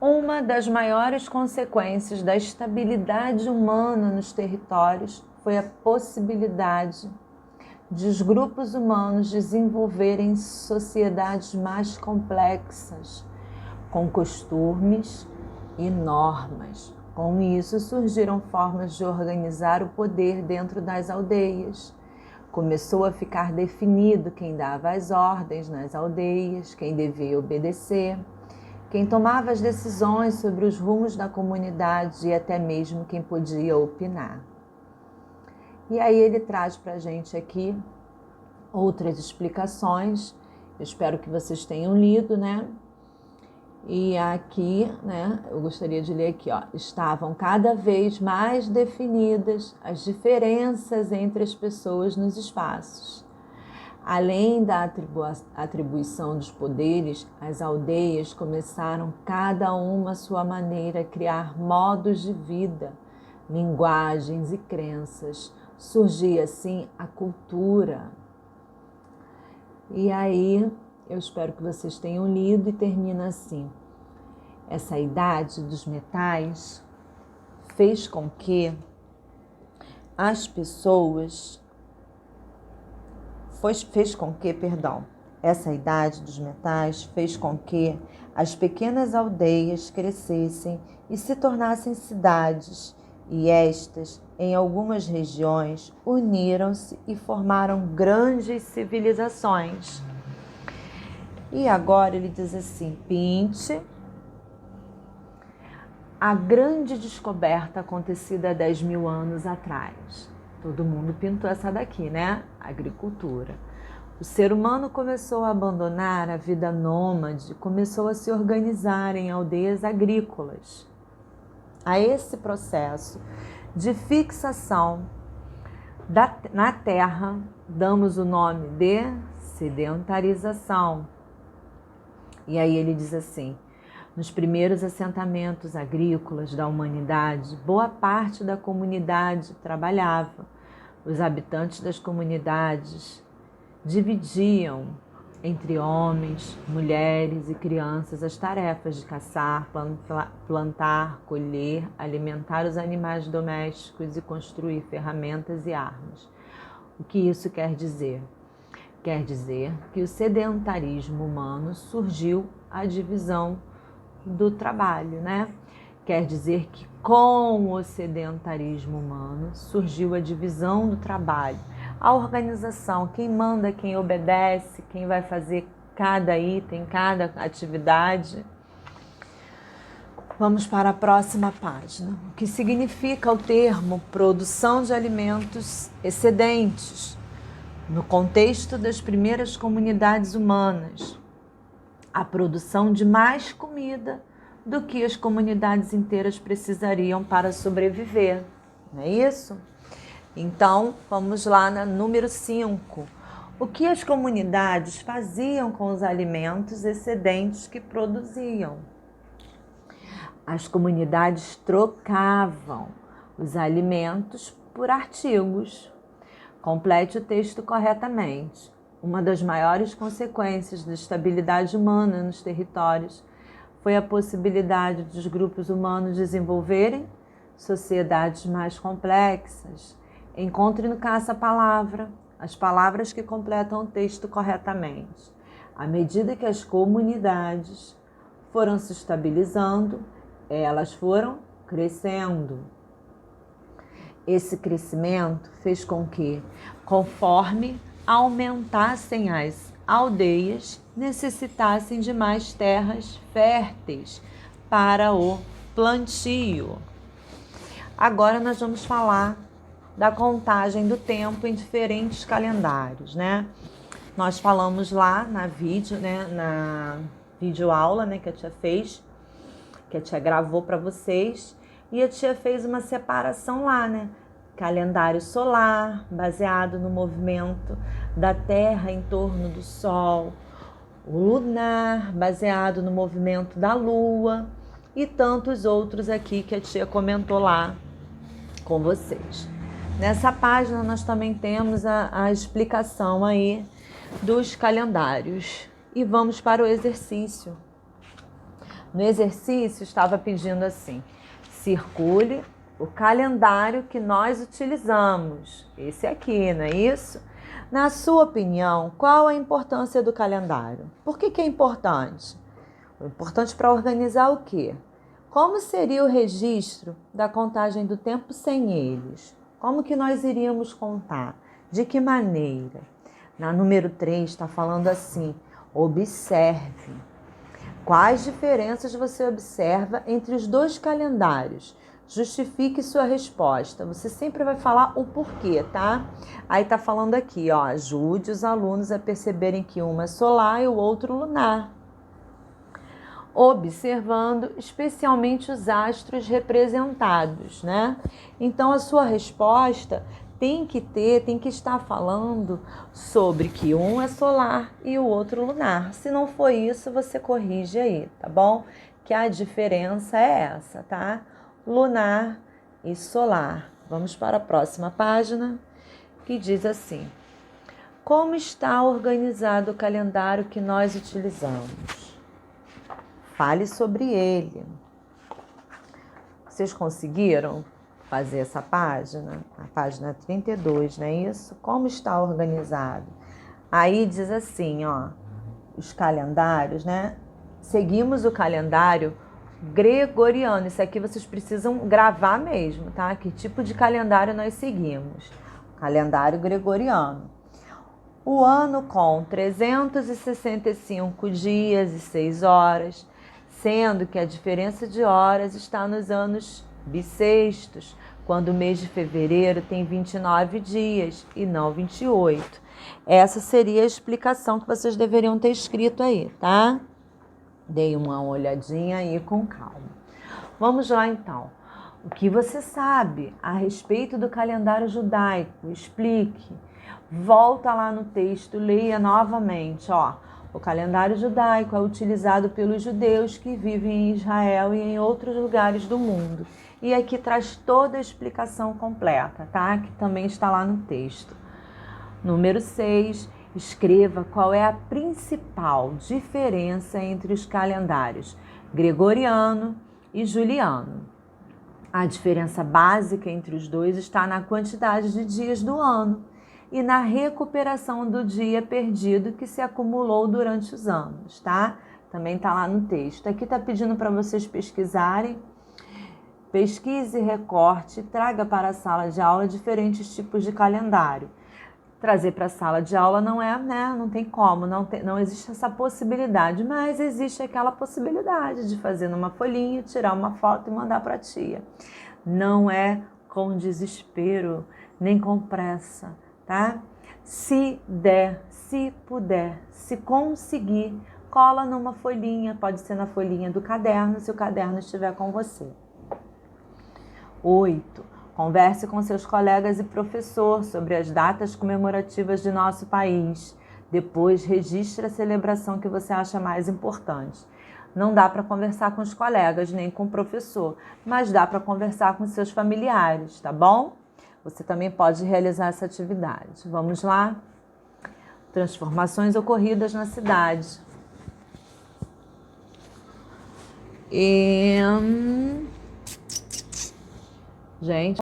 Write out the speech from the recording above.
Uma das maiores consequências da estabilidade humana nos territórios foi a possibilidade de os grupos humanos desenvolverem sociedades mais complexas, com costumes e normas. Com isso, surgiram formas de organizar o poder dentro das aldeias. Começou a ficar definido quem dava as ordens nas aldeias, quem devia obedecer, quem tomava as decisões sobre os rumos da comunidade e até mesmo quem podia opinar. E aí ele traz para a gente aqui outras explicações. Eu espero que vocês tenham lido, né? E aqui, né, eu gostaria de ler aqui, ó, estavam cada vez mais definidas as diferenças entre as pessoas nos espaços. Além da atribuição dos poderes, as aldeias começaram cada uma à sua maneira a criar modos de vida, linguagens e crenças. Surgia assim a cultura. E aí, eu espero que vocês tenham lido e termina assim. Essa idade dos metais fez com que as pessoas... Essa idade dos metais fez com que as pequenas aldeias crescessem e se tornassem cidades, e estas, em algumas regiões, uniram-se e formaram grandes civilizações. E agora ele diz assim, pinte a grande descoberta acontecida há 10.000 anos atrás. Todo mundo pintou essa daqui, né? Agricultura. O ser humano começou a abandonar a vida nômade, começou a se organizar em aldeias agrícolas. A esse processo de fixação na terra, damos o nome de sedentarização. E aí ele diz assim, nos primeiros assentamentos agrícolas da humanidade, boa parte da comunidade trabalhava. Os habitantes das comunidades dividiam entre homens, mulheres e crianças as tarefas de caçar, plantar, colher, alimentar os animais domésticos e construir ferramentas e armas. O que isso quer dizer? Quer dizer que o sedentarismo humano surgiu a divisão do trabalho, né? Quer dizer que com o sedentarismo humano surgiu a divisão do trabalho, a organização, quem manda, quem obedece, quem vai fazer cada item, cada atividade. Vamos para a próxima página. O que significa o termo produção de alimentos excedentes no contexto das primeiras comunidades humanas? A produção de mais comida do que as comunidades inteiras precisariam para sobreviver, não é isso? Então, vamos lá na número 5. O que as comunidades faziam com os alimentos excedentes que produziam? As comunidades trocavam os alimentos por artigos. Complete o texto corretamente. Uma das maiores consequências da estabilidade humana nos territórios foi a possibilidade dos grupos humanos desenvolverem sociedades mais complexas. Encontre no caça-palavra as palavras que completam o texto corretamente. À medida que as comunidades foram se estabilizando, elas foram crescendo. Esse crescimento fez com que, conforme aumentassem as aldeias, necessitassem de mais terras férteis para o plantio. Agora nós vamos falar da contagem do tempo em diferentes calendários, né? Nós falamos lá na videoaula, né, que a tia fez, que a tia gravou para vocês, e a tia fez uma separação lá, né? Calendário solar, baseado no movimento da Terra em torno do Sol, o lunar, baseado no movimento da Lua, e tantos outros aqui que a tia comentou lá com vocês. Nessa página nós também temos a explicação aí dos calendários. E vamos para o exercício. No exercício estava pedindo assim: circule o calendário que nós utilizamos. Esse aqui, não é isso? Na sua opinião, qual a importância do calendário? Por que é importante? É importante para organizar o quê? Como seria o registro da contagem do tempo sem eles? Como que nós iríamos contar? De que maneira? Na número 3 está falando assim: observe. Quais diferenças você observa entre os dois calendários? Justifique sua resposta. Você sempre vai falar o porquê, tá? Aí tá falando aqui, ó, ajude os alunos a perceberem que um é solar e o outro lunar. Observando especialmente os astros representados, né? Então a sua resposta tem que estar falando sobre que um é solar e o outro lunar. Se não for isso, você corrige aí, tá bom? Que a diferença é essa, tá? Lunar e solar. Vamos para a próxima página, que diz assim: como está organizado o calendário que nós utilizamos? Fale sobre ele. Vocês conseguiram fazer essa página? A página 32, não é isso? Como está organizado? Aí diz assim, ó, os calendários, né? Seguimos o calendário gregoriano. Isso aqui vocês precisam gravar mesmo, tá? Que tipo de calendário nós seguimos? Calendário gregoriano. O ano com 365 dias e 6 horas, sendo que a diferença de horas está nos anos bissextos, quando o mês de fevereiro tem 29 dias e não 28. Essa seria a explicação que vocês deveriam ter escrito aí, tá? Dei uma olhadinha aí com calma. Vamos lá então. O que você sabe a respeito do calendário judaico? Explique. Volta lá no texto, leia novamente, ó. O calendário judaico é utilizado pelos judeus que vivem em Israel e em outros lugares do mundo. E aqui traz toda a explicação completa, tá? Que também está lá no texto. Número 6, escreva qual é a principal diferença entre os calendários gregoriano e juliano. A diferença básica entre os dois está na quantidade de dias do ano e na recuperação do dia perdido que se acumulou durante os anos, tá? Também tá lá no texto. Aqui tá pedindo para vocês pesquisarem. Pesquise, recorte e traga para a sala de aula diferentes tipos de calendário. Trazer para a sala de aula não é, né? Não tem como, não existe essa possibilidade, mas existe aquela possibilidade de fazer numa folhinha, tirar uma foto e mandar para a tia. Não é com desespero, nem com pressa, tá? Se der, se puder, se conseguir, cola numa folhinha, pode ser na folhinha do caderno, se o caderno estiver com você. 8. Converse com seus colegas e professor sobre as datas comemorativas de nosso país. Depois, registre a celebração que você acha mais importante. Não dá para conversar com os colegas, nem com o professor, mas dá para conversar com seus familiares, tá bom? Você também pode realizar essa atividade. Vamos lá? Transformações ocorridas na cidade. Gente...